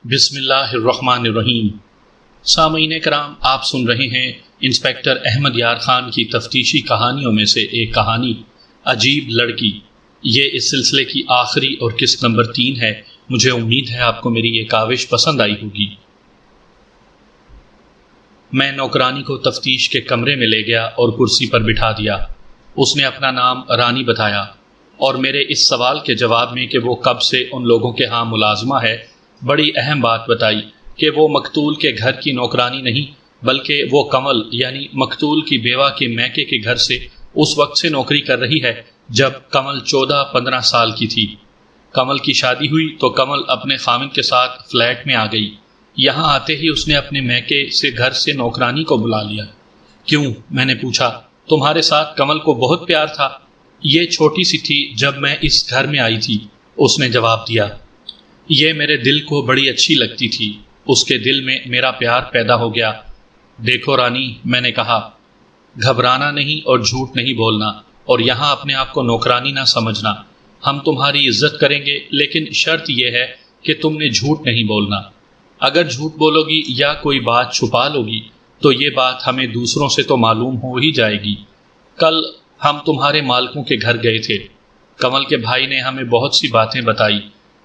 بسم اللہ الرحمن الرحیم۔ سامعین کرام، آپ سن رہے ہیں انسپیکٹر احمد یار خان کی تفتیشی کہانیوں میں سے ایک کہانی عجیب لڑکی۔ یہ اس سلسلے کی آخری اور قسط نمبر 3 ہے۔ مجھے امید ہے آپ کو میری یہ کاوش پسند آئی ہوگی۔ میں نوکرانی کو تفتیش کے کمرے میں لے گیا اور کرسی پر بٹھا دیا۔ اس نے اپنا نام رانی بتایا اور میرے اس سوال کے جواب میں کہ وہ کب سے ان لوگوں کے ہاں ملازمہ ہے، بڑی اہم بات بتائی کہ وہ مقتول کے گھر کی نوکرانی نہیں بلکہ وہ کمل یعنی مقتول کی بیوہ کے میکے کے گھر سے اس وقت سے نوکری کر رہی ہے جب کمل 14-15 سال کی تھی۔ کمل کی شادی ہوئی تو کمل اپنے خاوند کے ساتھ فلیٹ میں آ گئی۔ یہاں آتے ہی اس نے اپنے میکے سے گھر سے نوکرانی کو بلا لیا۔ کیوں؟ میں نے پوچھا۔ تمہارے ساتھ کمل کو بہت پیار تھا؟ یہ چھوٹی سی تھی جب میں اس گھر میں آئی تھی، اس نے جواب دیا۔ یہ میرے دل کو بڑی اچھی لگتی تھی، اس کے دل میں میرا پیار پیدا ہو گیا۔ دیکھو رانی، میں نے کہا، گھبرانا نہیں اور جھوٹ نہیں بولنا، اور یہاں اپنے آپ کو نوکرانی نہ سمجھنا۔ ہم تمہاری عزت کریں گے، لیکن شرط یہ ہے کہ تم نے جھوٹ نہیں بولنا۔ اگر جھوٹ بولو گی یا کوئی بات چھپا لو گی تو یہ بات ہمیں دوسروں سے تو معلوم ہو ہی جائے گی۔ کل ہم تمہارے مالکوں کے گھر گئے تھے۔ کمل کے بھائی نے ہمیں بہت سی باتیں بتائی۔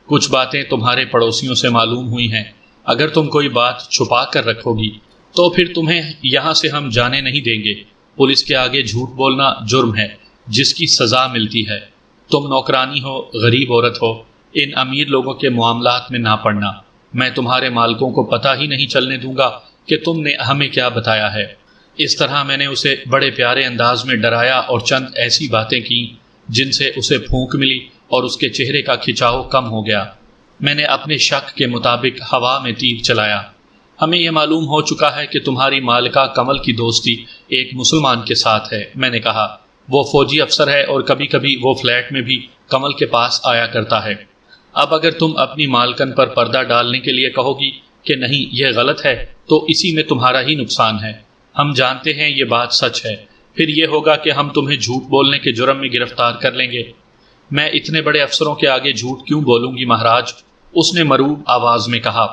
کچھ باتیں تمہارے پڑوسیوں سے معلوم ہوئی ہیں۔ اگر تم کوئی بات چھپا کر رکھو گی تو پھر تمہیں یہاں سے ہم جانے نہیں دیں گے۔ پولیس کے آگے جھوٹ بولنا جرم ہے جس کی سزا ملتی ہے۔ تم نوکرانی ہو، غریب عورت ہو، ان امیر لوگوں کے معاملات میں نہ پڑنا۔ میں تمہارے مالکوں کو پتہ ہی نہیں چلنے دوں گا کہ تم نے ہمیں کیا بتایا ہے۔ اس طرح میں نے اسے بڑے پیارے انداز میں ڈرایا اور چند ایسی باتیں کیں جن سے اسے پھونک ملی اور اس کے چہرے کا کھچاؤ کم ہو گیا۔ میں نے اپنے شک کے مطابق ہوا میں تیر چلایا۔ ہمیں یہ معلوم ہو چکا ہے کہ تمہاری مالکہ کمل کی دوستی ایک مسلمان کے ساتھ ہے، میں نے کہا۔ وہ فوجی افسر ہے اور کبھی کبھی وہ فلیٹ میں بھی کمل کے پاس آیا کرتا ہے۔ اب اگر تم اپنی مالکن پر پردہ ڈالنے کے لیے کہو گی کہ نہیں یہ غلط ہے تو اسی میں تمہارا ہی نقصان ہے۔ ہم جانتے ہیں یہ بات سچ ہے، پھر یہ ہوگا کہ ہم تمہیں جھوٹ بولنے کے جرم میں گرفتار کر لیں گے۔ میں اتنے بڑے افسروں کے آگے جھوٹ کیوں بولوں گی مہاراج؟ اس نے مروب آواز میں کہا۔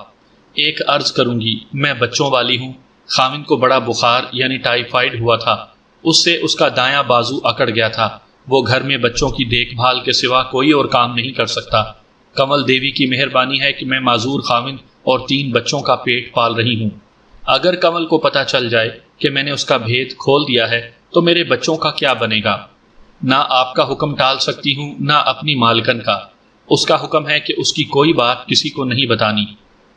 ایک عرض کروں گی، میں بچوں والی ہوں۔ خاوند کو بڑا بخار یعنی ٹائیفائیڈ ہوا تھا، اس سے اس کا دایاں بازو اکڑ گیا تھا۔ وہ گھر میں بچوں کی دیکھ بھال کے سوا کوئی اور کام نہیں کر سکتا۔ کمل دیوی کی مہربانی ہے کہ میں معذور خاوند اور 3 بچوں کا پیٹ پال رہی ہوں۔ اگر کمل کو پتہ چل جائے کہ میں نے اس کا بھید کھول دیا ہے تو میرے بچوں کا کیا بنے گا؟ نہ آپ کا حکم ٹال سکتی ہوں نہ اپنی مالکن کا۔ اس کا حکم ہے کہ اس کی کوئی بات کسی کو نہیں بتانی۔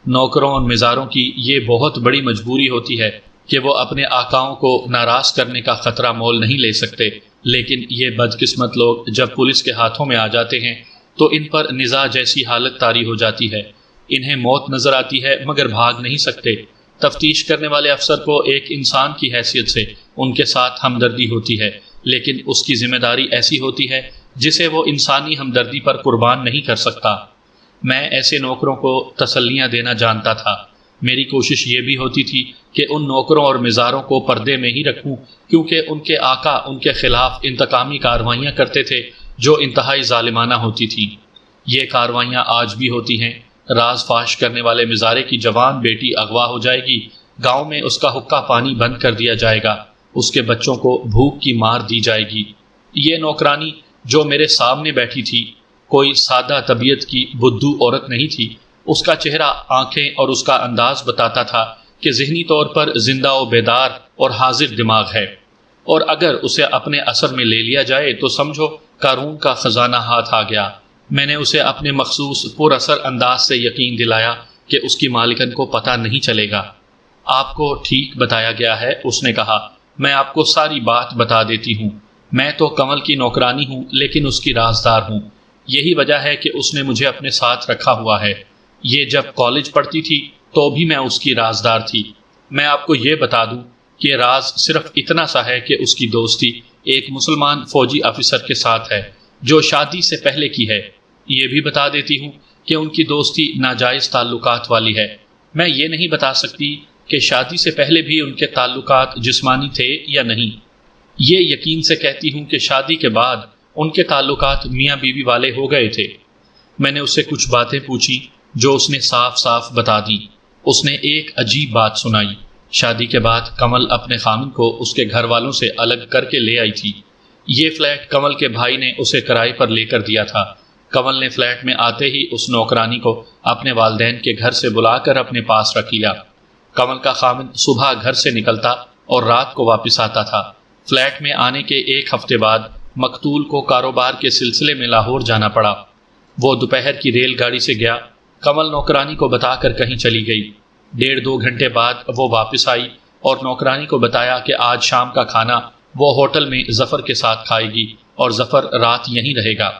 نوکروں اور مزاروں کی یہ بہت بڑی مجبوری ہوتی ہے کہ وہ اپنے آقاؤں کو ناراض کرنے کا خطرہ مول نہیں لے سکتے، لیکن یہ بدقسمت لوگ جب پولیس کے ہاتھوں میں آ جاتے ہیں تو ان پر نزاع جیسی حالت طاری ہو جاتی ہے۔ انہیں موت نظر آتی ہے مگر بھاگ نہیں سکتے۔ تفتیش کرنے والے افسر کو ایک انسان کی حیثیت سے ان کے ساتھ ہمدردی ہوتی ہے، لیکن اس کی ذمہ داری ایسی ہوتی ہے جسے وہ انسانی ہمدردی پر قربان نہیں کر سکتا۔ میں ایسے نوکروں کو تسلیاں دینا جانتا تھا۔ میری کوشش یہ بھی ہوتی تھی کہ ان نوکروں اور مزاروں کو پردے میں ہی رکھوں، کیونکہ ان کے آقا ان کے خلاف انتقامی کارروائیاں کرتے تھے جو انتہائی ظالمانہ ہوتی تھیں۔ یہ کارروائیاں آج بھی ہوتی ہیں۔ راز فاش کرنے والے مزارے کی جوان بیٹی اغوا ہو جائے گی، گاؤں میں اس کا حقہ پانی بند کر دیا جائے گا، اس کے بچوں کو بھوک کی مار دی جائے گی۔ یہ نوکرانی جو میرے سامنے بیٹھی تھی کوئی سادہ طبیعت کی بدھو عورت نہیں تھی۔ اس کا چہرہ، آنکھیں اور اس کا انداز بتاتا تھا کہ ذہنی طور پر زندہ و بیدار اور حاضر دماغ ہے، اور اگر اسے اپنے اثر میں لے لیا جائے تو سمجھو قارون کا خزانہ ہاتھ آ گیا۔ میں نے اسے اپنے مخصوص پر اثر انداز سے یقین دلایا کہ اس کی مالکن کو پتہ نہیں چلے گا۔ آپ کو ٹھیک بتایا گیا ہے، اس نے کہا۔ میں آپ کو ساری بات بتا دیتی ہوں۔ میں تو کمل کی نوکرانی ہوں لیکن اس کی رازدار ہوں۔ یہی وجہ ہے کہ اس نے مجھے اپنے ساتھ رکھا ہوا ہے۔ یہ جب کالج پڑھتی تھی تو بھی میں اس کی رازدار تھی۔ میں آپ کو یہ بتا دوں کہ راز صرف اتنا سا ہے کہ اس کی دوستی ایک مسلمان فوجی افسر کے ساتھ ہے جو شادی سے پہلے کی ہے۔ یہ بھی بتا دیتی ہوں کہ ان کی دوستی ناجائز تعلقات والی ہے۔ میں یہ نہیں بتا سکتی کہ شادی سے پہلے بھی ان کے تعلقات جسمانی تھے یا نہیں۔ یہ یقین سے کہتی ہوں کہ شادی کے بعد ان کے تعلقات میاں بیوی والے ہو گئے تھے۔ میں نے اس سے کچھ باتیں پوچھی۔ جو اس نے صاف صاف بتا دی۔ اس نے ایک عجیب بات سنائی۔ شادی کے بعد کمل اپنے خامن کو اس کے گھر والوں سے الگ کر کے لے آئی تھی۔ یہ فلیٹ کمل کے بھائی نے اسے کرائے پر لے کر دیا تھا۔ کمل نے فلیٹ میں آتے ہی اس نوکرانی کو اپنے والدین کے گھر سے بلا کر اپنے پاس رکھ لیا۔ کمل کا خامن صبح گھر سے نکلتا اور رات کو واپس آتا تھا۔ فلیٹ میں آنے کے ایک ہفتے بعد مقتول کو کاروبار کے سلسلے میں لاہور جانا پڑا۔ وہ دوپہر کی ریل گاڑی سے گیا۔ کمل نوکرانی کو بتا کر کہیں چلی گئی۔ 1.5-2 گھنٹے بعد وہ واپس آئی اور نوکرانی کو بتایا کہ آج شام کا کھانا وہ ہوٹل میں ظفر کے ساتھ کھائے گی اور ظفر رات یہیں رہے گا۔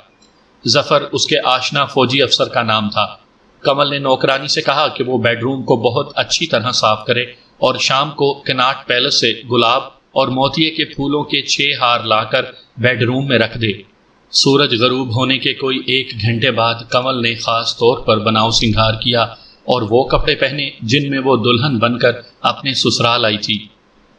ظفر اس کے آشنا فوجی افسر کا نام تھا۔ کمل نے نوکرانی سے کہا کہ وہ بیڈ روم کو بہت اچھی طرح صاف کرے اور شام کو کناٹ پیلس سے گلاب اور موتیے کے پھولوں کے 6 ہار لا کر بیڈ روم میں رکھ دے۔ سورج غروب ہونے کے کوئی 1 گھنٹے بعد کمل نے خاص طور پر بناؤ سنگھار کیا اور وہ کپڑے پہنے جن میں وہ دلہن بن کر اپنے سسرال آئی تھی۔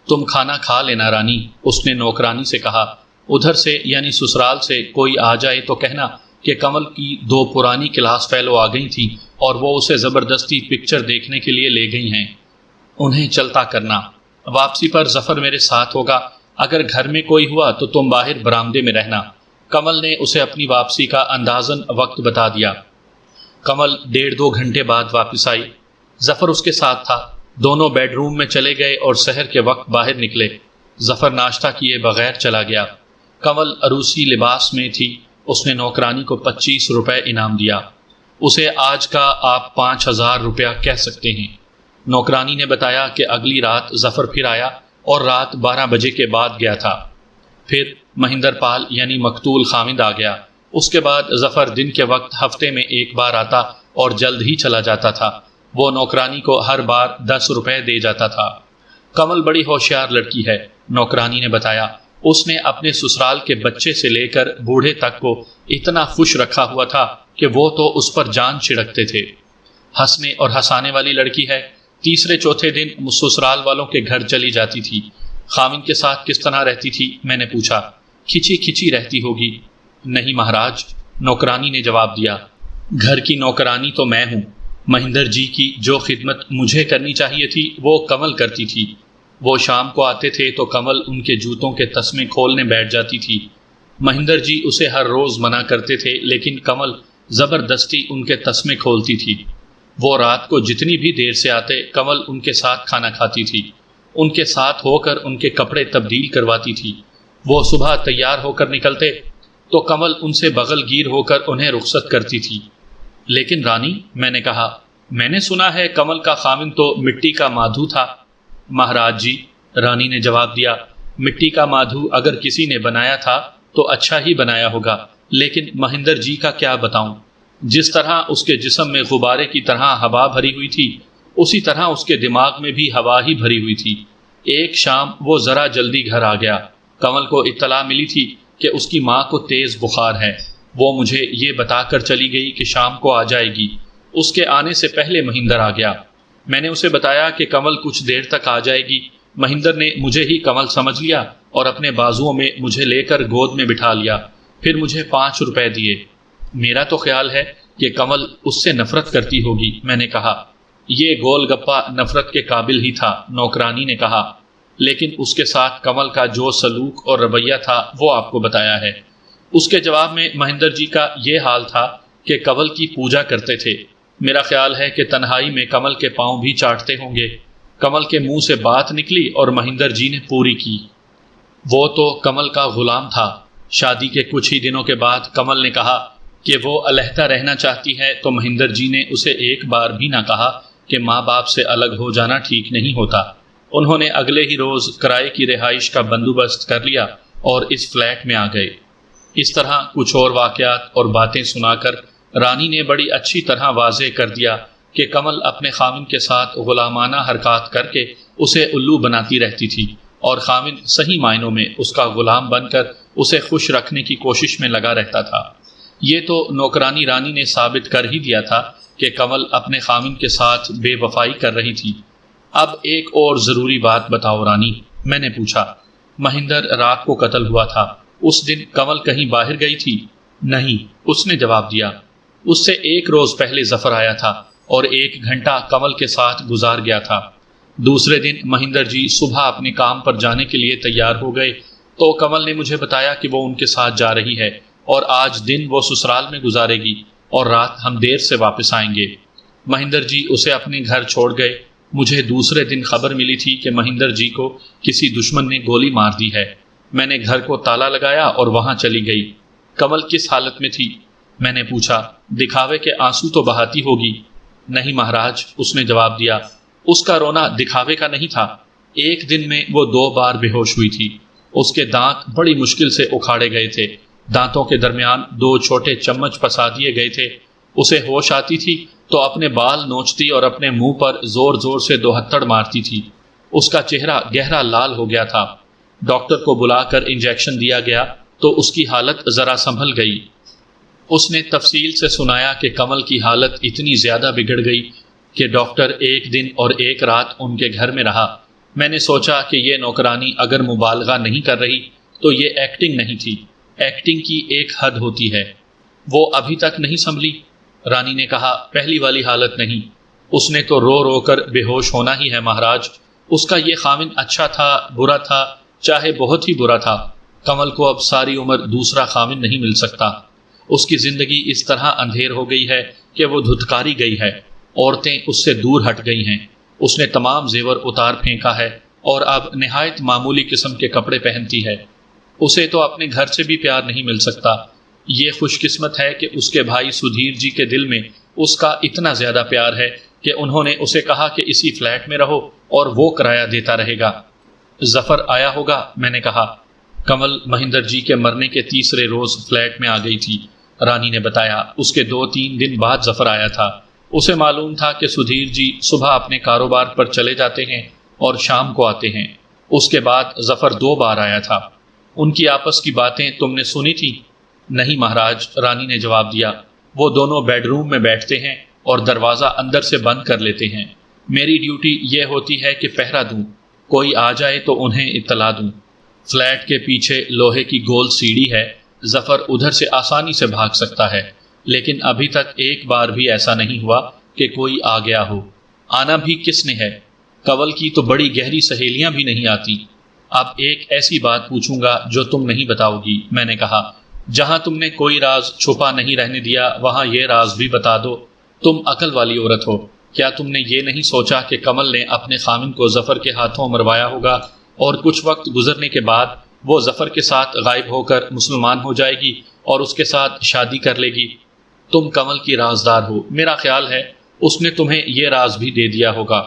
تم کھانا کھا لینا رانی، اس نے نوکرانی سے کہا۔ ادھر سے یعنی سسرال سے کوئی آ جائے تو کہنا کہ کمل کی 2 پرانی کلاس فیلو آ گئی تھیں اور وہ اسے زبردستی پکچر دیکھنے کے لیے لے گئی ہیں۔ انہیں چلتا کرنا۔ واپسی پر ظفر میرے ساتھ ہوگا۔ اگر گھر میں کوئی ہوا تو تم باہر برآمدے میں رہنا۔ کمل نے اسے اپنی واپسی کا اندازاً وقت بتا دیا۔ کمل 1.5-2 گھنٹے بعد واپس آئی۔ ظفر اس کے ساتھ تھا۔ دونوں بیڈ روم میں چلے گئے اور سحر کے وقت باہر نکلے۔ ظفر ناشتہ کیے بغیر چلا گیا۔ کمل عروسی لباس میں تھی۔ اس نے نوکرانی کو 25 روپے انعام دیا۔ اسے آج کا آپ 5000 روپیہ کہہ سکتے ہیں۔ نوکرانی نے بتایا کہ اگلی رات ظفر پھر آیا اور رات 12 بجے کے بعد گیا تھا۔ پھر مہندر پال یعنی مقتول خامد آ گیا۔ اس کے بعد ظفر دن کے وقت ہفتے میں 1 بار آتا اور جلد ہی چلا جاتا تھا۔ وہ نوکرانی کو ہر بار 10 روپے دے جاتا تھا۔ کمل بڑی ہوشیار لڑکی ہے، نوکرانی نے بتایا۔ اس نے اپنے سسرال کے بچے سے لے کر بوڑھے تک کو اتنا خوش رکھا ہوا تھا کہ وہ تو اس پر جان چھڑکتے تھے۔ ہنسنے اور ہنسانے والی لڑکی ہے۔ تیسرے چوتھے دن سسرال والوں کے گھر چلی جاتی تھی۔ خامن کے ساتھ کس طرح رہتی تھی؟ میں نے پوچھا۔ کھچی کھچی رہتی ہوگی۔ نہیں مہاراج، نوکرانی نے جواب دیا۔ گھر کی نوکرانی تو میں ہوں۔ مہندر جی کی جو خدمت مجھے کرنی چاہیے تھی وہ کمل کرتی تھی۔ وہ شام کو آتے تھے تو کمل ان کے جوتوں کے تسمے کھولنے بیٹھ جاتی تھی۔ مہندر جی اسے ہر روز منع کرتے تھے لیکن کمل زبردستی ان کے تسمے کھولتی تھی۔ وہ رات کو جتنی بھی دیر سے آتے کمل ان کے ساتھ کھانا کھاتی تھی۔ ان کے ساتھ ہو کر ان کے کپڑے تبدیل کرواتی تھی۔ وہ صبح تیار ہو کر نکلتے تو کمل ان سے بغل گیر ہو کر انہیں رخصت کرتی تھی۔ لیکن رانی، میں نے کہا، میں نے سنا ہے کمل کا خامن تو مٹی کا مادھو تھا۔ مہاراج جی، رانی نے جواب دیا، مٹی کا مادھو اگر کسی نے بنایا تھا تو اچھا ہی بنایا ہوگا، لیکن مہندر جی کا کیا بتاؤں۔ جس طرح اس کے جسم میں غبارے کی طرح ہوا بھری ہوئی تھی، اسی طرح اس کے دماغ میں بھی ہوا ہی بھری ہوئی تھی۔ ایک شام وہ ذرا جلدی گھر آ گیا۔ کمل کو اطلاع ملی تھی کہ اس کی ماں کو تیز بخار ہے۔ وہ مجھے یہ بتا کر چلی گئی کہ شام کو آ جائے گی۔ اس کے آنے سے پہلے مہندر آ گیا۔ میں نے اسے بتایا کہ کمل کچھ دیر تک آ جائے گی۔ مہندر نے مجھے ہی کمل سمجھ لیا اور اپنے بازوؤں میں مجھے لے کر گود میں بٹھا لیا۔ پھر مجھے 5 روپے دیے۔ میرا تو خیال ہے کہ کمل اس سے نفرت کرتی ہوگی، میں نے کہا۔ یہ گول گپا نفرت کے قابل ہی تھا، نوکرانی نے کہا، لیکن اس کے ساتھ کمل کا جو سلوک اور رویہ تھا وہ آپ کو بتایا ہے۔ اس کے جواب میں مہندر جی کا یہ حال تھا کہ کمل کی پوجا کرتے تھے۔ میرا خیال ہے کہ تنہائی میں کمل کے پاؤں بھی چاٹتے ہوں گے۔ کمل کے منہ سے بات نکلی اور مہندر جی نے پوری کی۔ وہ تو کمل کا غلام تھا۔ شادی کے کچھ ہی دنوں کے بعد کمل نے کہا کہ وہ علیحدہ رہنا چاہتی ہے تو مہندر جی نے اسے ایک بار بھی نہ کہا کہ ماں باپ سے الگ ہو جانا ٹھیک نہیں ہوتا۔ انہوں نے اگلے ہی روز کرائے کی رہائش کا بندوبست کر لیا اور اس فلیٹ میں آ گئے۔ اس طرح کچھ اور واقعات اور باتیں سنا کر رانی نے بڑی اچھی طرح واضح کر دیا کہ کمل اپنے خامن کے ساتھ غلامانہ حرکات کر کے اسے الو بناتی رہتی تھی اور خامن صحیح معنوں میں اس کا غلام بن کر اسے خوش رکھنے کی کوشش میں لگا رہتا تھا۔ یہ تو نوکرانی رانی نے ثابت کر ہی دیا تھا کہ کمل اپنے خامن کے ساتھ بے وفائی کر رہی تھی۔ اب ایک اور ضروری بات بتاؤ رانی، میں نے پوچھا۔ مہندر رات کو قتل ہوا تھا۔ اس دن کمل کہیں باہر گئی تھی؟ نہیں، اس نے جواب دیا۔ اس سے 1 روز پہلے ظفر آیا تھا اور 1 گھنٹہ کمل کے ساتھ گزار گیا تھا۔ دوسرے دن مہندر جی صبح اپنے کام پر جانے کے لیے تیار ہو گئے تو کمل نے مجھے بتایا کہ وہ ان کے ساتھ جا رہی ہے اور آج دن وہ سسرال میں گزارے گی اور رات ہم دیر سے واپس آئیں گے۔ مہندر جی اسے اپنے گھر چھوڑ گئے۔ مجھے دوسرے دن خبر ملی تھی کہ مہندر جی کو کسی دشمن نے گولی مار دی ہے۔ میں نے گھر کو تالا لگایا اور وہاں چلی گئی۔ کمل کس حالت میں تھی؟ میں نے پوچھا۔ دکھاوے کے آنسو تو بہاتی ہوگی۔ نہیں مہاراج، اس نے جواب دیا، اس کا رونا دکھاوے کا نہیں تھا۔ 1 دن میں وہ 2 بار بے ہوش ہوئی تھی۔ اس کے دانت بڑی مشکل سے اکھاڑے گئے تھے۔ دانتوں کے درمیان 2 چھوٹے چمچ پھنسا دیے گئے تھے۔ اسے ہوش آتی تھی تو اپنے بال نوچتی اور اپنے منہ پر زور زور سے 2 ہتھڑ مارتی تھی۔ اس کا چہرہ گہرا لال ہو گیا تھا۔ ڈاکٹر کو بلا کر انجیکشن دیا گیا تو اس کی حالت ذرا سنبھل گئی۔ اس نے تفصیل سے سنایا کہ کمل کی حالت اتنی زیادہ بگڑ گئی کہ ڈاکٹر 1 دن اور 1 رات ان کے گھر میں رہا۔ میں نے سوچا کہ یہ نوکرانی اگر مبالغہ نہیں کر رہی تو یہ ایکٹنگ نہیں تھی۔ ایکٹنگ کی ایک حد ہوتی ہے۔ وہ ابھی تک نہیں سنبھلی؟ رانی نے کہا، پہلی والی حالت نہیں۔ اس نے تو رو رو کر بے ہوش ہونا ہی ہے مہاراج۔ اس کا یہ خاوند اچھا تھا، برا تھا، چاہے بہت ہی برا تھا، کمل کو اب ساری عمر دوسرا خاوند نہیں مل سکتا۔ اس کی زندگی اس طرح اندھیر ہو گئی ہے کہ وہ دھتکاری گئی ہے۔ عورتیں اس سے دور ہٹ گئی ہیں۔ اس نے تمام زیور اتار پھینکا ہے اور اب نہایت معمولی قسم کے کپڑے پہنتی ہے۔ اسے تو اپنے گھر سے بھی پیار نہیں مل سکتا۔ یہ خوش قسمت ہے کہ اس کے بھائی سدھیر جی کے دل میں اس کا اتنا زیادہ پیار ہے کہ انہوں نے اسے کہا کہ اسی فلیٹ میں رہو اور وہ کرایہ دیتا رہے گا۔ ظفر آیا ہوگا، میں نے کہا۔ کمل مہندر جی کے مرنے کے 3رے روز فلیٹ میں آ گئی تھی، رانی نے بتایا۔ اس کے 2-3 دن بعد ظفر آیا تھا۔ اسے معلوم تھا کہ سدھیر جی صبح اپنے کاروبار پر چلے جاتے ہیں اور شام کو آتے ہیں۔ اس کے بعد ظفر 2 بار آیا تھا۔ ان کی آپس کی باتیں تم نے سنی تھی؟ نہیں مہاراج، رانی نے جواب دیا۔ وہ دونوں بیڈ روم میں بیٹھتے ہیں اور دروازہ اندر سے بند کر لیتے ہیں۔ میری ڈیوٹی یہ ہوتی ہے کہ پہرا دوں، کوئی آ جائے تو انہیں اطلاع دوں۔ فلیٹ کے پیچھے لوہے کی گول سیڑھی ہے، ظفر ادھر سے آسانی سے بھاگ سکتا ہے، لیکن ابھی تک ایک بار بھی ایسا نہیں ہوا کہ کوئی آ گیا ہو۔ آنا بھی کس نے ہے؟ کنول کی تو بڑی گہری سہیلیاں بھی نہیں آتی۔ اب ایک ایسی بات پوچھوں گا جو تم نہیں بتاؤ گی، میں نے کہا۔ جہاں تم نے کوئی راز چھپا نہیں رہنے دیا وہاں یہ راز بھی بتا دو۔ تم عقل والی عورت ہو، کیا تم نے یہ نہیں سوچا کہ کمل نے اپنے خامن کو ظفر کے ہاتھوں مروایا ہوگا اور کچھ وقت گزرنے کے بعد وہ ظفر کے ساتھ غائب ہو کر مسلمان ہو جائے گی اور اس کے ساتھ شادی کر لے گی؟ تم کمل کی رازدار ہو، میرا خیال ہے اس نے تمہیں یہ راز بھی دے دیا ہوگا۔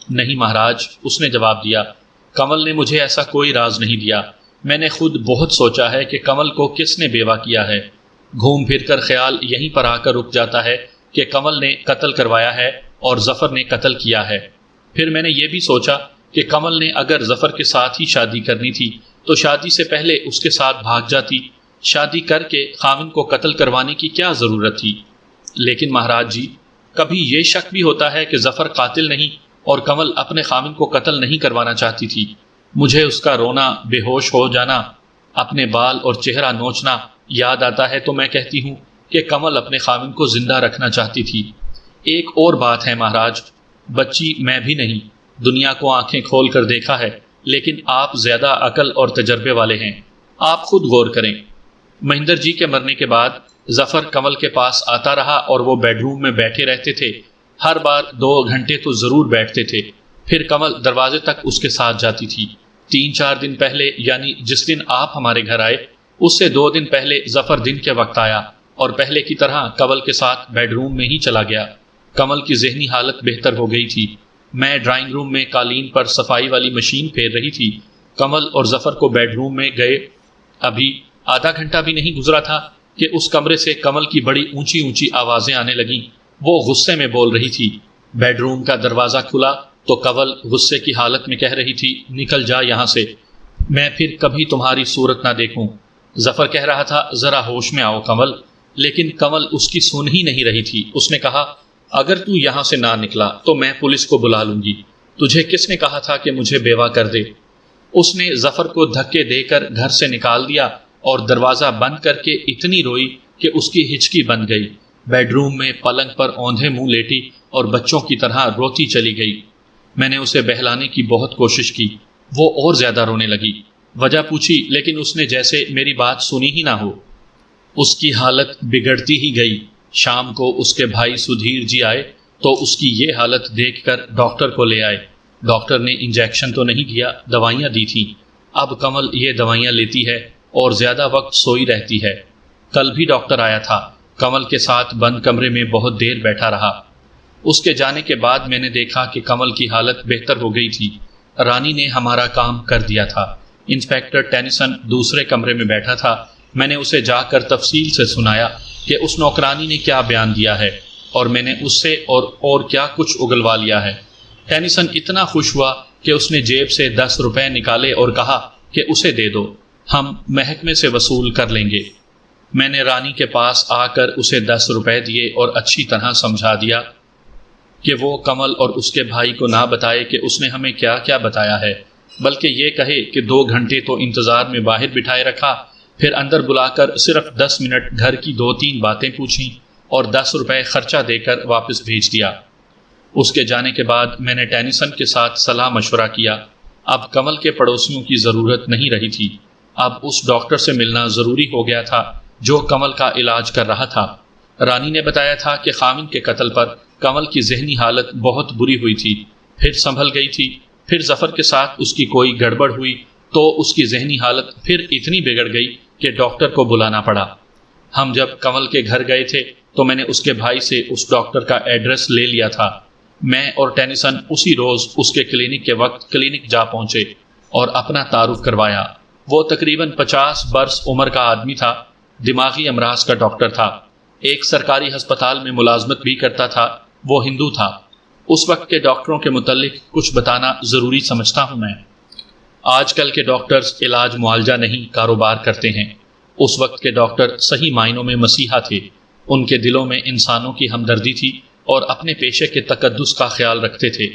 نہیں مہاراج، اس نے جواب دیا، کمل نے مجھے ایسا کوئی راز نہیں دیا۔ میں نے خود بہت سوچا ہے کہ کمل کو کس نے بیوہ کیا ہے۔ گھوم پھر کر خیال یہیں پر آ کر رک جاتا ہے کہ کمل نے قتل کروایا ہے اور ظفر نے قتل کیا ہے۔ پھر میں نے یہ بھی سوچا کہ کمل نے اگر ظفر کے ساتھ ہی شادی کرنی تھی تو شادی سے پہلے اس کے ساتھ بھاگ جاتی۔ شادی کر کے خاوند کو قتل کروانے کی کیا ضرورت تھی؟ لیکن مہاراج جی، کبھی یہ شک بھی ہوتا ہے کہ ظفر قاتل نہیں اور کمل اپنے خاوند کو قتل نہیں کروانا چاہتی تھی۔ مجھے اس کا رونا، بے ہوش ہو جانا، اپنے بال اور چہرہ نوچنا یاد آتا ہے تو میں کہتی ہوں کہ کمل اپنے خاوند کو زندہ رکھنا چاہتی تھی۔ ایک اور بات ہے مہاراج، بچی میں بھی نہیں، دنیا کو آنکھیں کھول کر دیکھا ہے، لیکن آپ زیادہ عقل اور تجربے والے ہیں، آپ خود غور کریں۔ مہندر جی کے مرنے کے بعد ظفر کمل کے پاس آتا رہا اور وہ بیڈ روم میں بیٹھے رہتے تھے۔ ہر بار 2 گھنٹے تو ضرور بیٹھتے تھے، پھر کمل دروازے تک اس کے ساتھ جاتی تھی۔ 3-4 دن پہلے، یعنی جس دن آپ ہمارے گھر آئے، اس سے 2 دن پہلے ظفر دن کے وقت آیا اور پہلے کی طرح کمل کے ساتھ بیڈ روم میں ہی چلا گیا۔ کمل کی ذہنی حالت بہتر ہو گئی تھی۔ میں ڈرائنگ روم میں قالین پر صفائی والی مشین پھیر رہی تھی۔ کمل اور ظفر کو بیڈ روم میں گئے ابھی آدھا گھنٹہ بھی نہیں گزرا تھا کہ اس کمرے سے کمل کی بڑی اونچی اونچی آوازیں آنے لگیں۔ وہ غصے میں بول رہی تھی۔ بیڈ روم کا دروازہ کھلا تو کمل غصے کی حالت میں کہہ رہی تھی، نکل جا یہاں سے، میں پھر کبھی تمہاری صورت نہ دیکھوں۔ ظفر کہہ رہا تھا، ذرا ہوش میں آؤ کمل، لیکن کمل اس کی سن ہی نہیں رہی تھی۔ اس نے کہا، اگر تو یہاں سے نہ نکلا تو میں پولیس کو بلا لوں گی۔ تجھے کس نے کہا تھا کہ مجھے بیوہ کر دے؟ اس نے ظفر کو دھکے دے کر گھر سے نکال دیا اور دروازہ بند کر کے اتنی روئی کہ اس کی ہچکی بن گئی۔ بیڈ روم میں پلنگ پر اوندھے منہ لیٹی اور بچوں کی طرح روتی چلی گئی۔ میں نے اسے بہلانے کی بہت کوشش کی، وہ اور زیادہ رونے لگی۔ وجہ پوچھی لیکن اس نے جیسے میری بات سنی ہی نہ ہو۔ اس کی حالت بگڑتی ہی گئی۔ شام کو اس کے بھائی سدھیر جی آئے تو اس کی یہ حالت دیکھ کر ڈاکٹر کو لے آئے۔ ڈاکٹر نے انجیکشن تو نہیں دیا، دوائیاں دی تھیں۔ اب کمل یہ دوائیاں لیتی ہے اور زیادہ وقت سوئی رہتی ہے۔ کل بھی ڈاکٹر آیا تھا، کمل کے ساتھ بند کمرے میں بہت دیر بیٹھا رہا۔ اس کے جانے کے بعد میں نے دیکھا کہ کمل کی حالت بہتر ہو گئی تھی۔ رانی نے ہمارا کام کر دیا تھا۔ انسپیکٹر ٹینیسن دوسرے کمرے میں بیٹھا تھا۔ میں نے اسے جا کر تفصیل سے سنایا کہ اس نوکرانی نے کیا بیان دیا ہے اور میں نے اس سے اور کیا کچھ اگلوا لیا ہے۔ ٹینیسن اتنا خوش ہوا کہ اس نے جیب سے 10 روپے نکالے اور کہا کہ اسے دے دو، ہم محکمے سے وصول کر لیں گے۔ میں نے رانی کے پاس آ کر اسے 10 روپے دیے اور اچھی طرح سمجھا دیا کہ وہ کمل اور اس کے بھائی کو نہ بتائے کہ اس نے ہمیں کیا کیا بتایا ہے، بلکہ یہ کہے کہ 2 گھنٹے تو انتظار میں باہر بٹھائے رکھا، پھر اندر بلا کر صرف 10 منٹ گھر کی 2-3 باتیں پوچھیں اور 10 روپے خرچہ دے کر واپس بھیج دیا۔ اس کے جانے کے بعد میں نے ٹینیسن کے ساتھ صلاح مشورہ کیا۔ اب کمل کے پڑوسیوں کی ضرورت نہیں رہی تھی۔ اب اس ڈاکٹر سے ملنا ضروری ہو گیا تھا جو کمل کا علاج کر رہا تھا۔ رانی نے بتایا تھا کہ خاوند کے قتل پر کمل کی ذہنی حالت بہت بری ہوئی تھی، پھر سنبھل گئی تھی، پھر ظفر کے ساتھ اس کی کوئی گڑبڑ ہوئی تو اس کی ذہنی حالت پھر اتنی بگڑ گئی کہ ڈاکٹر کو بلانا پڑا۔ ہم جب کمل کے گھر گئے تھے تو میں نے اس کے بھائی سے اس ڈاکٹر کا ایڈریس لے لیا تھا۔ میں اور ٹینیسن اسی روز اس کے کلینک کے وقت کلینک جا پہنچے اور اپنا تعارف کروایا۔ وہ تقریباً 50 برس عمر کا آدمی تھا، دماغی امراض کا ڈاکٹر تھا، ایک سرکاری ہسپتال میں ملازمت بھی کرتا تھا۔ وہ ہندو تھا۔ اس وقت کے ڈاکٹروں کے متعلق کچھ بتانا ضروری سمجھتا ہوں میں۔ آج کل کے ڈاکٹرز علاج معالجہ نہیں کاروبار کرتے ہیں۔ اس وقت کے ڈاکٹر صحیح معنوں میں مسیحا تھے۔ ان کے دلوں میں انسانوں کی ہمدردی تھی اور اپنے پیشے کے تقدس کا خیال رکھتے تھے۔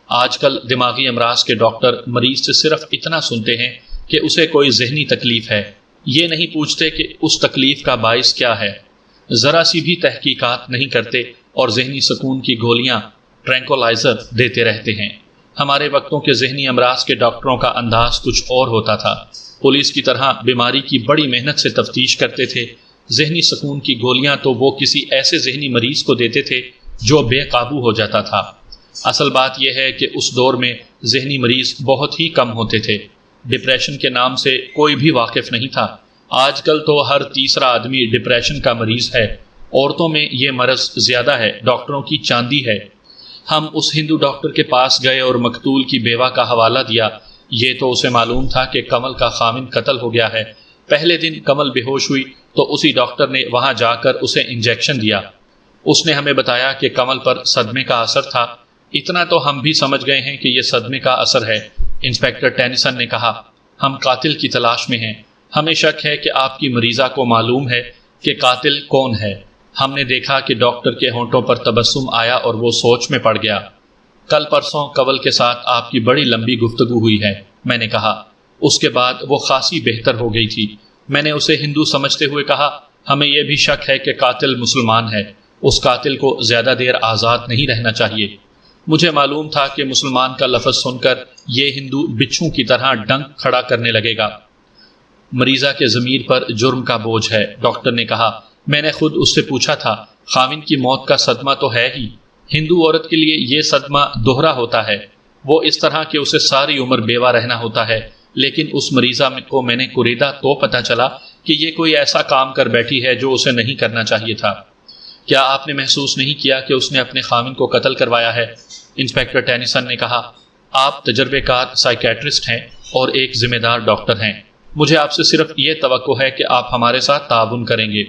آج کل دماغی امراض کے ڈاکٹر مریض سے صرف اتنا سنتے ہیں کہ اسے کوئی ذہنی تکلیف ہے، یہ نہیں پوچھتے کہ اس تکلیف کا باعث کیا ہے، ذرا سی بھی تحقیقات نہیں کرتے اور ذہنی سکون کی گولیاں ٹرینکولائزر دیتے رہتے ہیں۔ ہمارے وقتوں کے ذہنی امراض کے ڈاکٹروں کا انداز کچھ اور ہوتا تھا۔ پولیس کی طرح بیماری کی بڑی محنت سے تفتیش کرتے تھے۔ ذہنی سکون کی گولیاں تو وہ کسی ایسے ذہنی مریض کو دیتے تھے جو بے قابو ہو جاتا تھا۔ اصل بات یہ ہے کہ اس دور میں ذہنی مریض بہت ہی کم ہوتے تھے۔ ڈپریشن کے نام سے کوئی بھی واقف نہیں تھا۔ آج کل تو ہر تیسرا آدمی ڈپریشن کا مریض ہے۔ عورتوں میں یہ مرض زیادہ ہے، ڈاکٹروں کی چاندی ہے۔ ہم اس ہندو ڈاکٹر کے پاس گئے اور مقتول کی بیوہ کا حوالہ دیا۔ یہ تو اسے معلوم تھا کہ کمل کا خاوند قتل ہو گیا ہے۔ پہلے دن کمل بے ہوش ہوئی تو اسی ڈاکٹر نے وہاں جا کر اسے انجیکشن دیا۔ اس نے ہمیں بتایا کہ کمل پر صدمے کا اثر تھا۔ اتنا تو ہم بھی سمجھ گئے ہیں کہ یہ صدمے کا اثر ہے۔ انسپیکٹر ٹینیسن نے کہا، ہم قاتل کی تلاش میں ہیں۔ ہمیں شک ہے کہ آپ کی مریضہ کو معلوم ہے کہ قاتل کون ہے۔ ہم نے دیکھا کہ ڈاکٹر کے ہونٹوں پر تبسم آیا اور وہ سوچ میں پڑ گیا۔ کل پرسوں کمل کے ساتھ آپ کی بڑی لمبی گفتگو ہوئی ہے، میں نے کہا۔ اس کے بعد وہ خاصی بہتر ہو گئی تھی۔ میں نے اسے ہندو سمجھتے ہوئے کہا، ہمیں یہ بھی شک ہے کہ قاتل مسلمان ہے۔ اس قاتل کو زیادہ دیر آزاد نہیں رہنا چاہیے۔ مجھے معلوم تھا کہ مسلمان کا لفظ سن کر یہ ہندو بچھو کی طرح ڈنک کھڑا کرنے لگے گا۔ مریضہ کے ضمیر پر جرم کا بوجھ ہے، ڈاکٹر نے کہا۔ میں نے خود اس سے پوچھا تھا، خاوند کی موت کا صدمہ تو ہے ہی۔ ہندو عورت کے لیے یہ صدمہ دوہرا ہوتا ہے، وہ اس طرح کہ اسے ساری عمر بیوہ رہنا ہوتا ہے۔ لیکن اس مریضہ کو میں نے کوریدا تو پتہ چلا کہ یہ کوئی ایسا کام کر بیٹھی ہے جو اسے نہیں کرنا چاہیے تھا۔ کیا آپ نے محسوس نہیں کیا کہ اس نے اپنے خاوند کو قتل کروایا ہے؟ انسپیکٹر ٹینیسن نے کہا، آپ تجربے کار سائیکیٹرسٹ ہیں اور ایک ذمہ دار ڈاکٹر ہیں۔ مجھے آپ سے صرف یہ توقع ہے کہ آپ ہمارے ساتھ تعاون کریں گے۔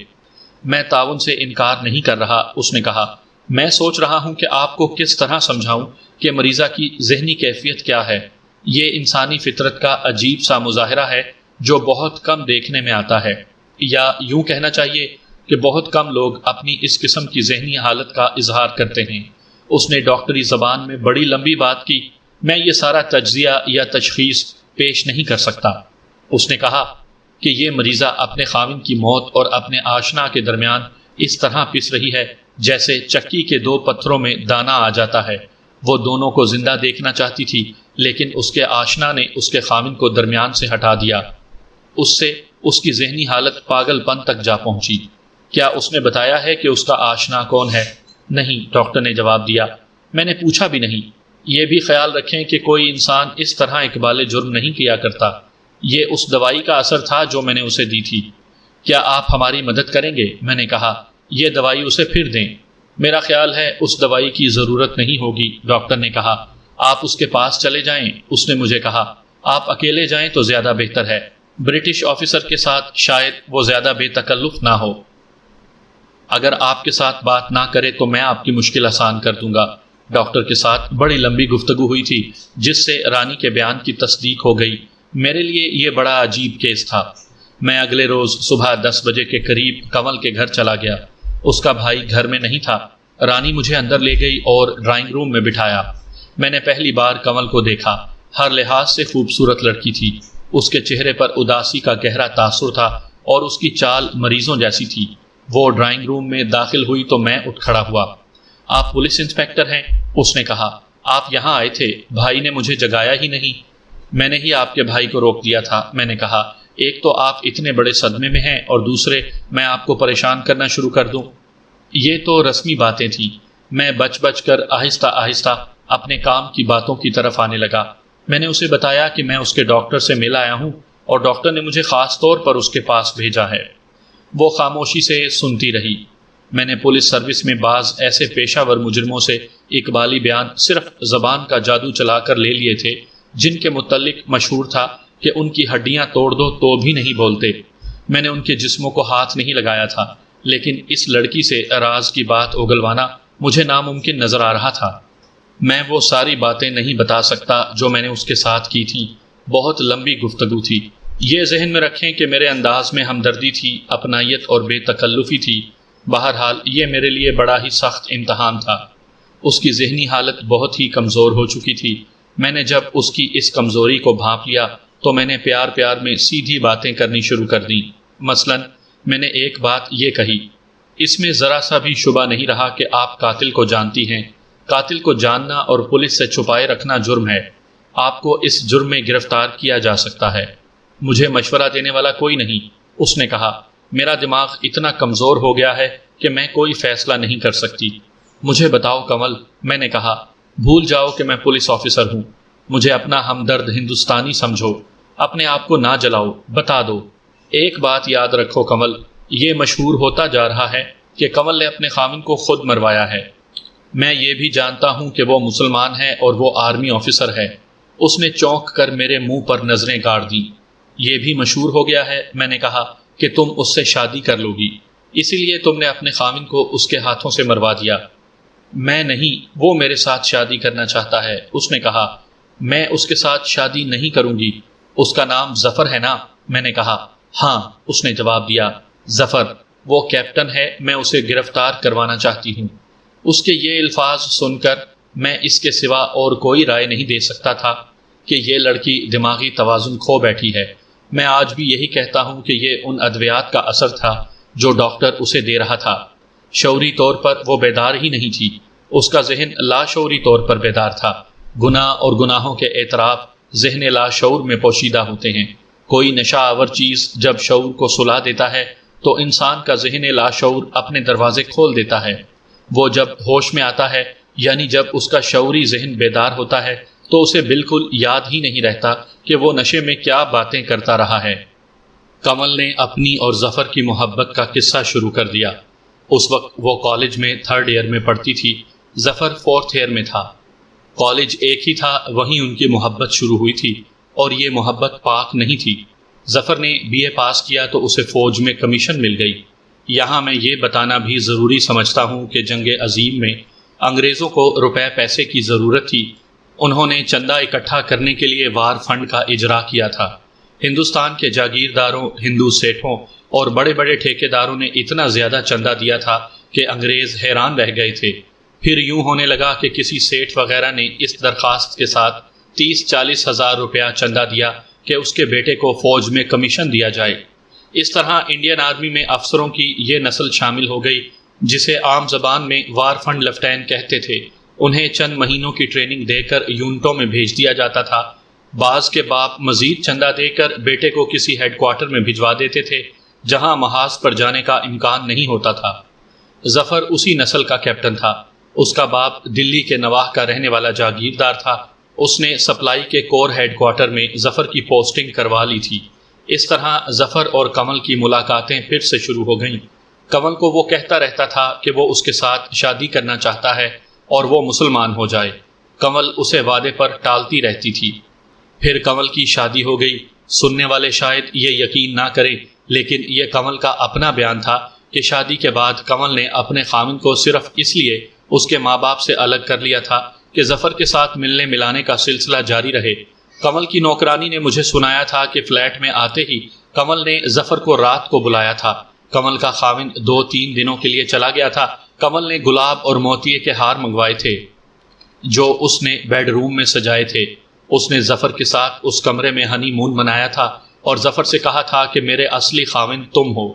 میں تعاون سے انکار نہیں کر رہا، اس نے کہا۔ میں سوچ رہا ہوں کہ آپ کو کس طرح سمجھاؤں کہ مریضہ کی ذہنی کیفیت کیا ہے۔ یہ انسانی فطرت کا عجیب سا مظاہرہ ہے جو بہت کم دیکھنے میں آتا ہے، یا یوں کہنا چاہیے کہ بہت کم لوگ اپنی اس قسم کی ذہنی حالت کا اظہار کرتے ہیں۔ اس نے ڈاکٹری زبان میں بڑی لمبی بات کی۔ میں یہ سارا تجزیہ یا تشخیص پیش نہیں کر سکتا۔ اس نے کہا کہ یہ مریضہ اپنے خاوند کی موت اور اپنے آشنا کے درمیان اس طرح پس رہی ہے جیسے چکی کے دو پتھروں میں دانہ آ جاتا ہے۔ وہ دونوں کو زندہ دیکھنا چاہتی تھی، لیکن اس کے آشنا نے اس کے خاوند کو درمیان سے ہٹا دیا۔ اس سے اس کی ذہنی حالت پاگل پن تک جا پہنچی۔ کیا اس نے بتایا ہے کہ اس کا آشنا کون ہے؟ نہیں، ڈاکٹر نے جواب دیا، میں نے پوچھا بھی نہیں۔ یہ بھی خیال رکھیں کہ کوئی انسان اس طرح اقبال جرم نہیں کیا کرتا۔ یہ اس دوائی کا اثر تھا جو میں نے اسے دی تھی۔ کیا آپ ہماری مدد کریں گے؟ میں نے کہا، یہ دوائی اسے پھر دیں۔ میرا خیال ہے اس دوائی کی ضرورت نہیں ہوگی، ڈاکٹر نے کہا۔ آپ اس کے پاس چلے جائیں، اس نے مجھے کہا۔ آپ اکیلے جائیں تو زیادہ بہتر ہے، برٹش آفیسر کے ساتھ شاید وہ زیادہ بے تکلف نہ ہو۔ اگر آپ کے ساتھ بات نہ کرے تو میں آپ کی مشکل آسان کر دوں گا۔ ڈاکٹر کے ساتھ بڑی لمبی گفتگو ہوئی تھی جس سے رانی کے بیان کی تصدیق ہو گئی۔ میرے لیے یہ بڑا عجیب کیس تھا۔ میں اگلے روز صبح 10 بجے کے قریب کنول کے گھر چلا گیا۔ اس کا بھائی گھر میں نہیں تھا۔ رانی مجھے اندر لے گئی اور ڈرائنگ روم میں بٹھایا۔ میں نے پہلی بار کنول کو دیکھا۔ ہر لحاظ سے خوبصورت لڑکی تھی۔ اس کے چہرے پر اداسی کا گہرا تاثر تھا اور اس کی چال مریضوں جیسی تھی۔ وہ ڈرائنگ روم میں داخل ہوئی تو میں اٹھ کھڑا ہوا۔ آپ پولیس انسپیکٹر ہیں؟ اس نے کہا۔ آپ یہاں آئے تھے، بھائی نے مجھے جگایا ہی نہیں۔ میں نے ہی آپ کے بھائی کو روک دیا تھا، میں نے کہا۔ ایک تو آپ اتنے بڑے صدمے میں ہیں اور دوسرے میں آپ کو پریشان کرنا شروع کر دوں۔ یہ تو رسمی باتیں تھیں۔ میں بچ بچ کر آہستہ آہستہ اپنے کام کی باتوں کی طرف آنے لگا۔ میں نے اسے بتایا کہ میں اس کے ڈاکٹر سے مل آیا ہوں اور ڈاکٹر نے مجھے خاص طور پر اس کے پاس بھیجا ہے۔ وہ خاموشی سے سنتی رہی۔ میں نے پولیس سروس میں بعض ایسے پیشہ ور مجرموں سے اقبالی بیان صرف زبان کا جادو چلا کر لے لیے تھے جن کے متعلق مشہور تھا کہ ان کی ہڈیاں توڑ دو تو بھی نہیں بولتے۔ میں نے ان کے جسموں کو ہاتھ نہیں لگایا تھا، لیکن اس لڑکی سے راز کی بات اگلوانا مجھے ناممکن نظر آ رہا تھا۔ میں وہ ساری باتیں نہیں بتا سکتا جو میں نے اس کے ساتھ کی تھیں۔ بہت لمبی گفتگو تھی۔ یہ ذہن میں رکھیں کہ میرے انداز میں ہمدردی تھی، اپنائیت اور بے تکلفی تھی۔ بہرحال یہ میرے لیے بڑا ہی سخت امتحان تھا۔ اس کی ذہنی حالت بہت ہی کمزور ہو چکی تھی۔ میں نے جب اس کی اس کمزوری کو بھانپ لیا تو میں نے پیار پیار میں سیدھی باتیں کرنی شروع کر دیں۔ مثلاً میں نے ایک بات یہ کہی، اس میں ذرا سا بھی شبہ نہیں رہا کہ آپ قاتل کو جانتی ہیں۔ قاتل کو جاننا اور پولیس سے چھپائے رکھنا جرم ہے۔ آپ کو اس جرم میں گرفتار کیا جا سکتا ہے۔ مجھے مشورہ دینے والا کوئی نہیں، اس نے کہا۔ میرا دماغ اتنا کمزور ہو گیا ہے کہ میں کوئی فیصلہ نہیں کر سکتی۔ مجھے بتاؤ کنول، میں نے کہا۔ بھول جاؤ کہ میں پولیس آفیسر ہوں۔ مجھے اپنا ہمدرد ہندوستانی سمجھو۔ اپنے آپ کو نہ جلاؤ، بتا دو۔ ایک بات یاد رکھو کنول، یہ مشہور ہوتا جا رہا ہے کہ کنول نے اپنے خاوند کو خود مروایا ہے۔ میں یہ بھی جانتا ہوں کہ وہ مسلمان ہے اور وہ آرمی آفیسر ہے۔ اس نے چونک کر میرے منہ پر نظریں گاڑ دیں۔ یہ بھی مشہور ہو گیا ہے، میں نے کہا، کہ تم اس سے شادی کر لو گی، اسی لیے تم نے اپنے خاوند کو اس کے ہاتھوں سے مروا دیا۔ میں نہیں، وہ میرے ساتھ شادی کرنا چاہتا ہے، اس نے کہا۔ میں اس کے ساتھ شادی نہیں کروں گی۔ اس کا نام ظفر ہے نا؟ میں نے کہا۔ ہاں، اس نے جواب دیا، ظفر۔ وہ کیپٹن ہے، میں اسے گرفتار کروانا چاہتی ہوں۔ اس کے یہ الفاظ سن کر میں اس کے سوا اور کوئی رائے نہیں دے سکتا تھا کہ یہ لڑکی دماغی توازن کھو بیٹھی ہے۔ میں آج بھی یہی کہتا ہوں کہ یہ ان ادویات کا اثر تھا جو ڈاکٹر اسے دے رہا تھا۔ شعوری طور پر وہ بیدار ہی نہیں تھی، اس کا ذہن لاشعوری طور پر بیدار تھا۔ گناہ اور گناہوں کے اعتراف ذہن لاشعور میں پوشیدہ ہوتے ہیں۔ کوئی نشہ آور چیز جب شعور کو سلا دیتا ہے تو انسان کا ذہن لاشعور اپنے دروازے کھول دیتا ہے۔ وہ جب ہوش میں آتا ہے، یعنی جب اس کا شعوری ذہن بیدار ہوتا ہے، تو اسے بالکل یاد ہی نہیں رہتا کہ وہ نشے میں کیا باتیں کرتا رہا ہے۔ کنول نے اپنی اور ظفر کی محبت کا قصہ شروع کر دیا۔ اس وقت وہ کالج میں 3rd ایئر میں پڑھتی تھی، ظفر 4th ایئر میں تھا۔ کالج ایک ہی تھا، وہیں ان کی محبت شروع ہوئی تھی، اور یہ محبت پاک نہیں تھی۔ ظفر نے BA پاس کیا تو اسے فوج میں کمیشن مل گئی۔ یہاں میں یہ بتانا بھی ضروری سمجھتا ہوں کہ جنگ عظیم میں انگریزوں کو روپے پیسے کی ضرورت تھی۔ انہوں نے چندہ اکٹھا کرنے کے لیے وار فنڈ کا اجرا کیا تھا۔ ہندوستان کے جاگیرداروں، ہندو سیٹھوں اور بڑے بڑے ٹھیکیداروں نے اتنا زیادہ چندہ دیا تھا کہ انگریز حیران رہ گئے تھے۔ پھر یوں ہونے لگا کہ کسی سیٹھ وغیرہ نے اس درخواست کے ساتھ 30-40 ہزار روپیہ چندہ دیا کہ اس کے بیٹے کو فوج میں کمیشن دیا جائے۔ اس طرح انڈین آرمی میں افسروں کی یہ نسل شامل ہو گئی جسے عام زبان میں وار فنڈ لیفٹیننٹ کہتے تھے۔ انہیں چند مہینوں کی ٹریننگ دے کر یونٹوں میں بھیج دیا جاتا تھا۔ بعض کے باپ مزید چندہ دے کر بیٹے کو کسی ہیڈ کوارٹر میں بھجوا دیتے تھے جہاں محاذ پر جانے کا امکان نہیں ہوتا تھا۔ ظفر اسی نسل کا کیپٹن تھا۔ اس کا باپ دلی کے نواح کا رہنے والا جاگیردار تھا۔ اس نے سپلائی کے کور ہیڈ کوارٹر میں ظفر کی پوسٹنگ کروا لی تھی۔ اس طرح ظفر اور کمل کی ملاقاتیں پھر سے شروع ہو گئیں۔ کمل کو وہ کہتا رہتا تھا کہ وہ اس کے ساتھ شادی کرنا چاہتا ہے اور وہ مسلمان ہو جائے۔ کمل اسے وعدے پر ٹالتی رہتی تھی۔ پھر کمل کی شادی ہو گئی۔ سننے والے شاید یہ یقین نہ کریں، لیکن یہ کمل کا اپنا بیان تھا کہ شادی کے بعد کمل نے اپنے خاوند کو صرف اس لیے اس کے ماں باپ سے الگ کر لیا تھا کہ ظفر کے ساتھ ملنے ملانے کا سلسلہ جاری رہے۔ کمل کی نوکرانی نے مجھے سنایا تھا کہ فلیٹ میں آتے ہی کمل نے ظفر کو رات کو بلایا تھا۔ کمل کا خاوند 2-3 دنوں کے لیے چلا گیا تھا۔ کمل نے گلاب اور موتیے کے ہار منگوائے تھے جو اس نے بیڈ روم میں سجائے تھے۔ اس نے ظفر کے ساتھ اس کمرے میں ہنی مون منایا تھا اور ظفر سے کہا تھا کہ میرے اصلی خاوند تم ہو۔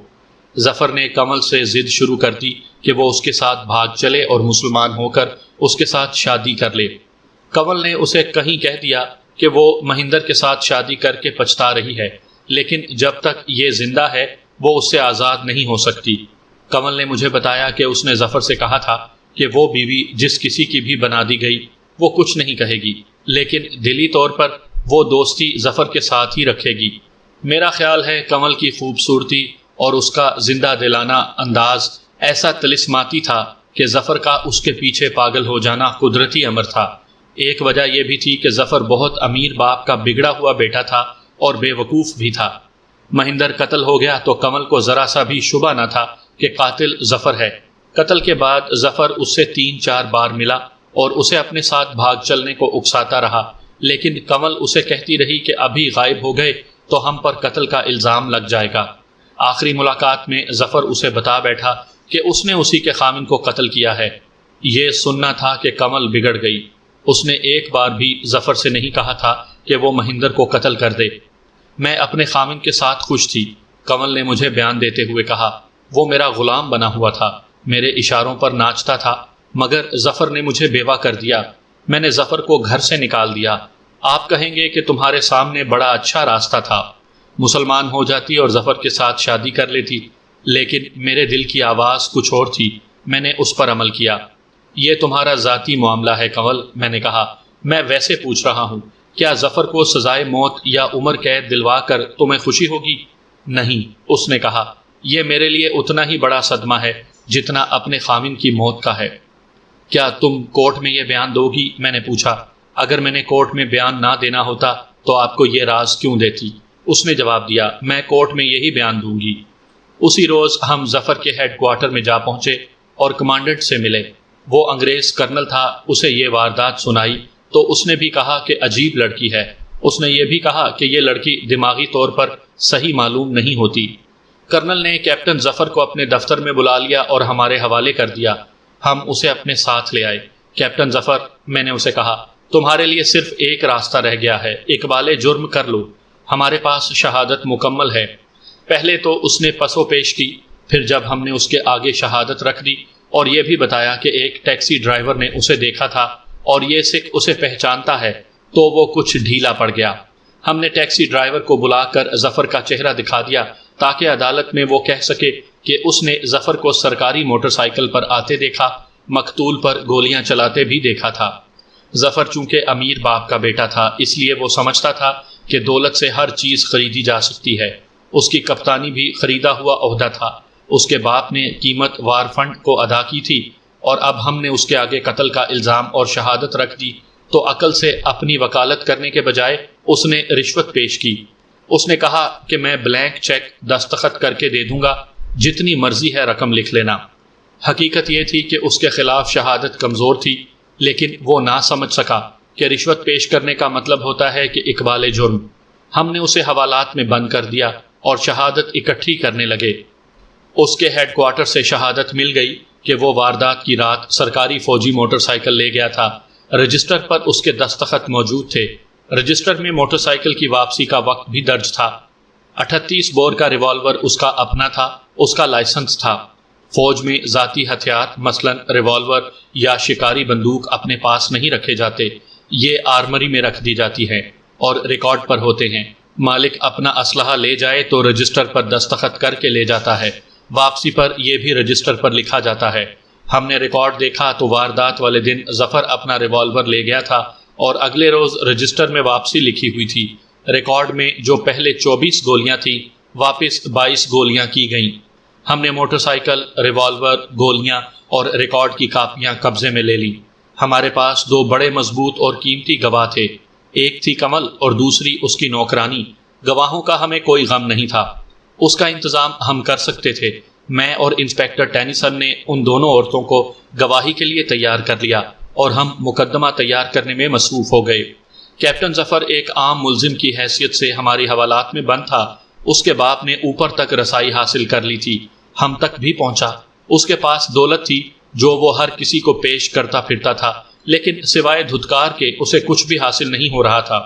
ظفر نے کمل سے ضد شروع کر دی کہ وہ اس کے ساتھ بھاگ چلے اور مسلمان ہو کر اس کے ساتھ شادی کر لے۔ کمل نے اسے کہیں کہہ دیا کہ وہ مہندر کے ساتھ شادی کر کے پچھتا رہی ہے، لیکن جب تک یہ زندہ ہے وہ اس سے آزاد نہیں ہو سکتی۔ کمل نے مجھے بتایا کہ اس نے ظفر سے کہا تھا کہ وہ بیوی جس کسی کی بھی بنا دی گئی وہ کچھ نہیں کہے گی، لیکن دلی طور پر وہ دوستی ظفر کے ساتھ ہی رکھے گی۔ میرا خیال ہے کمل کی خوبصورتی اور اس کا زندہ دلانہ انداز ایسا طلسماتی تھا کہ ظفر کا اس کے پیچھے پاگل ہو جانا قدرتی امر تھا۔ ایک وجہ یہ بھی تھی کہ ظفر بہت امیر باپ کا بگڑا ہوا بیٹا تھا اور بے وقوف بھی تھا۔ مہندر قتل ہو گیا تو کمل کو ذرا سا بھی شبہ نہ تھا کہ قاتل ظفر ہے۔ قتل کے بعد ظفر اس سے 3-4 بار ملا اور اسے اپنے ساتھ بھاگ چلنے کو اکساتا رہا، لیکن کمل اسے کہتی رہی کہ ابھی غائب ہو گئے تو ہم پر قتل کا الزام لگ جائے گا۔ آخری ملاقات میں ظفر اسے بتا بیٹھا کہ اس نے اسی کے خامن کو قتل کیا ہے۔ یہ سننا تھا کہ کمل بگڑ گئی۔ اس نے ایک بار بھی ظفر سے نہیں کہا تھا کہ وہ مہندر کو قتل کر دے۔ میں اپنے خامن کے ساتھ خوش تھی، کمل نے مجھے بیان دیتے ہوئے کہا۔ وہ میرا غلام بنا ہوا تھا، میرے اشاروں پر ناچتا تھا، مگر ظفر نے مجھے بیوہ کر دیا۔ میں نے ظفر کو گھر سے نکال دیا۔ آپ کہیں گے کہ تمہارے سامنے بڑا اچھا راستہ تھا، مسلمان ہو جاتی اور ظفر کے ساتھ شادی کر لیتی، لیکن میرے دل کی آواز کچھ اور تھی، میں نے اس پر عمل کیا۔ یہ تمہارا ذاتی معاملہ ہے کمل، میں نے کہا۔ میں ویسے پوچھ رہا ہوں، کیا ظفر کو سزائے موت یا عمر قید دلوا کر تمہیں خوشی ہوگی؟ نہیں، اس نے کہا، یہ میرے لیے اتنا ہی بڑا صدمہ ہے جتنا اپنے خامن کی موت کا ہے۔ کیا تم کورٹ میں یہ بیان دو گی؟ میں نے پوچھا۔ اگر میں نے کورٹ میں بیان نہ دینا ہوتا تو آپ کو یہ راز کیوں دیتی؟ اس نے جواب دیا، میں کورٹ میں یہی بیان دوں گی۔ اسی روز ہم ظفر کے ہیڈ کوارٹر میں جا پہنچے اور کمانڈنٹ سے ملے۔ وہ انگریز کرنل تھا، اسے یہ واردات سنائی تو اس نے بھی کہا کہ عجیب لڑکی ہے۔ اس نے یہ بھی کہا کہ یہ لڑکی دماغی طور پر صحیح معلوم نہیں ہوتی۔ کرنل نے کیپٹن ظفر کو اپنے دفتر میں بلا لیا اور ہمارے حوالے کر دیا۔ ہم اسے اپنے ساتھ لے آئے۔ کیپٹن ظفر، میں نے اسے کہا، تمہارے لیے صرف ایک راستہ رہ گیا ہے، اقبال جرم کر لو، ہمارے پاس شہادت مکمل ہے۔ پہلے تو اس نے پسو پیش کی، پھر جب ہم نے اس کے آگے شہادت رکھ دی اور یہ بھی بتایا کہ ایک ٹیکسی ڈرائیور نے اسے دیکھا تھا اور یہ سکھ اسے پہچانتا ہے، تو وہ کچھ ڈھیلا پڑ گیا۔ ہم نے ٹیکسی ڈرائیور کو بلا کر ظفر کا چہرہ دکھا دیا تاکہ عدالت میں وہ کہہ سکے کہ اس نے ظفر کو سرکاری موٹر سائیکل پر آتے دیکھا، مقتول پر گولیاں چلاتے بھی دیکھا تھا۔ ظفر چونکہ امیر باپ کا بیٹا تھا، اس لیے وہ سمجھتا تھا کہ دولت سے ہر چیز خریدی جا سکتی ہے۔ اس کی کپتانی بھی خریدا ہوا عہدہ تھا۔ اس کے باپ نے قیمت وار فنڈ کو ادا کی تھی اور اب ہم نے اس کے آگے قتل کا الزام اور شہادت رکھ دی تو عقل سے اپنی وکالت کرنے کے بجائے اس نے رشوت پیش کی۔ اس نے کہا کہ میں بلینک چیک دستخط کر کے دے دوں گا، جتنی مرضی ہے رقم لکھ لینا۔ حقیقت یہ تھی کہ اس کے خلاف شہادت کمزور تھی، لیکن وہ نہ سمجھ سکا کہ رشوت پیش کرنے کا مطلب ہوتا ہے کہ اقبال جرم۔ ہم نے اسے حوالات میں بند کر دیا اور شہادت اکٹھی کرنے لگے۔ اس کے ہیڈ کوارٹر سے شہادت مل گئی کہ وہ واردات کی رات سرکاری فوجی موٹر سائیکل لے گیا تھا۔ رجسٹر پر اس کے دستخط موجود تھے۔ رجسٹر میں موٹر سائیکل کی واپسی کا وقت بھی درج تھا۔ 38 بور کا ریوالور اس کا اپنا تھا، اس کا لائسنس تھا۔ فوج میں ذاتی ہتھیار مثلا ریوالور یا شکاری بندوق اپنے پاس نہیں رکھے جاتے، یہ آرمری میں رکھ دی جاتی ہے اور ریکارڈ پر ہوتے ہیں۔ مالک اپنا اسلحہ لے جائے تو رجسٹر پر دستخط کر کے لے جاتا ہے، واپسی پر یہ بھی رجسٹر پر لکھا جاتا ہے۔ ہم نے ریکارڈ دیکھا تو واردات والے دن ظفر اپنا ریوالور لے گیا تھا اور اگلے روز رجسٹر میں واپسی لکھی ہوئی تھی۔ ریکارڈ میں جو پہلے 24 گولیاں تھیں واپس 22 گولیاں کی گئیں۔ ہم نے موٹر سائیکل، ریوالور، گولیاں اور ریکارڈ کی کاپیاں قبضے میں لے لیں۔ ہمارے پاس 2 بڑے مضبوط اور قیمتی گواہ تھے، ایک تھی کمل اور دوسری اس کی نوکرانی۔ گواہوں کا ہمیں کوئی غم نہیں تھا، اس کا انتظام ہم کر سکتے تھے۔ میں اور انسپیکٹر ٹینیسن نے ان دونوں عورتوں کو گواہی کے لیے تیار کر لیا اور ہم مقدمہ تیار کرنے میں مصروف ہو گئے۔ کیپٹن ظفر ایک عام ملزم کی حیثیت سے ہماری حوالات میں بند تھا۔ اس کے باپ نے اوپر تک رسائی حاصل کر لی تھی، ہم تک بھی پہنچا۔ اس کے پاس دولت تھی جو وہ ہر کسی کو پیش کرتا پھرتا تھا، لیکن سوائے دھتکار کے اسے کچھ بھی حاصل نہیں ہو رہا تھا۔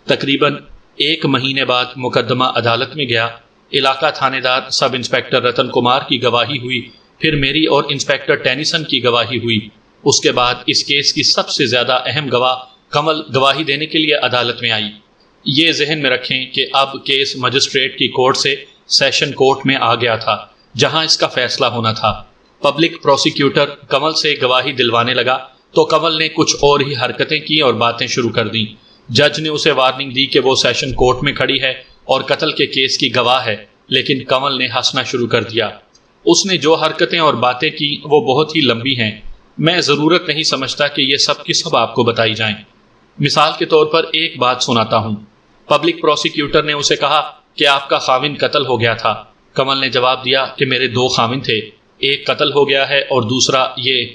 تقریباً 1 مہینے بعد مقدمہ عدالت میں گیا۔ علاقہ تھانے دار سب انسپیکٹر رتن کمار کی گواہی ہوئی، پھر میری اور انسپیکٹر ٹینیسن کی گواہی ہوئی۔ اس کے بعد اس کیس کی سب سے زیادہ اہم گواہ کمل گواہی دینے کے لیے عدالت میں آئی۔ یہ ذہن میں رکھیں کہ اب کیس مجسٹریٹ کی کورٹ سے سیشن کورٹ میں آ گیا تھا، جہاں اس کا فیصلہ ہونا تھا۔ پبلک پروسیکیوٹر کمل سے گواہی دلوانے لگا تو کمل نے کچھ اور ہی حرکتیں کی اور باتیں شروع کر دیں۔ جج نے اسے وارننگ دی کہ وہ سیشن کورٹ میں کھڑی ہے اور قتل کے کیس کی گواہ ہے، لیکن کمل نے ہنسنا شروع کر دیا۔ اس نے جو حرکتیں اور باتیں کی وہ بہت ہی لمبی ہیں، میں ضرورت نہیں سمجھتا کہ یہ سب کی سب آپ کو بتائی جائیں۔ مثال کے طور پر ایک بات سناتا ہوں۔ پبلک پروسیکیوٹر نے اسے کہا کہ آپ کا خاوند قتل ہو گیا تھا۔ کمل نے جواب دیا کہ میرے 2 خاوند تھے، ایک قتل ہو گیا ہے اور دوسرا یہ۔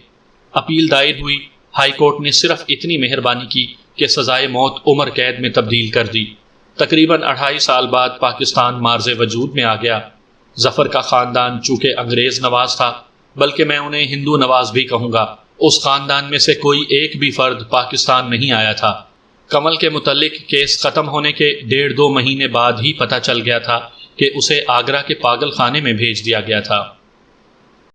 اپیل دائر ہوئی، ہائی کورٹ نے صرف اتنی مہربانی کی کہ سزائے موت عمر قید میں تبدیل کر دی۔ تقریباً 2.5 سال بعد پاکستان مارز وجود میں آ گیا۔ ظفر کا خاندان چونکہ انگریز نواز تھا، بلکہ میں انہیں ہندو نواز بھی کہوں گا، اس خاندان میں سے کوئی ایک بھی فرد پاکستان نہیں آیا تھا۔ کمل کے متعلق کیس ختم ہونے کے 1.5-2 مہینے بعد ہی پتہ چل گیا تھا کہ اسے آگرہ کے پاگل خانے میں بھیج دیا گیا تھا۔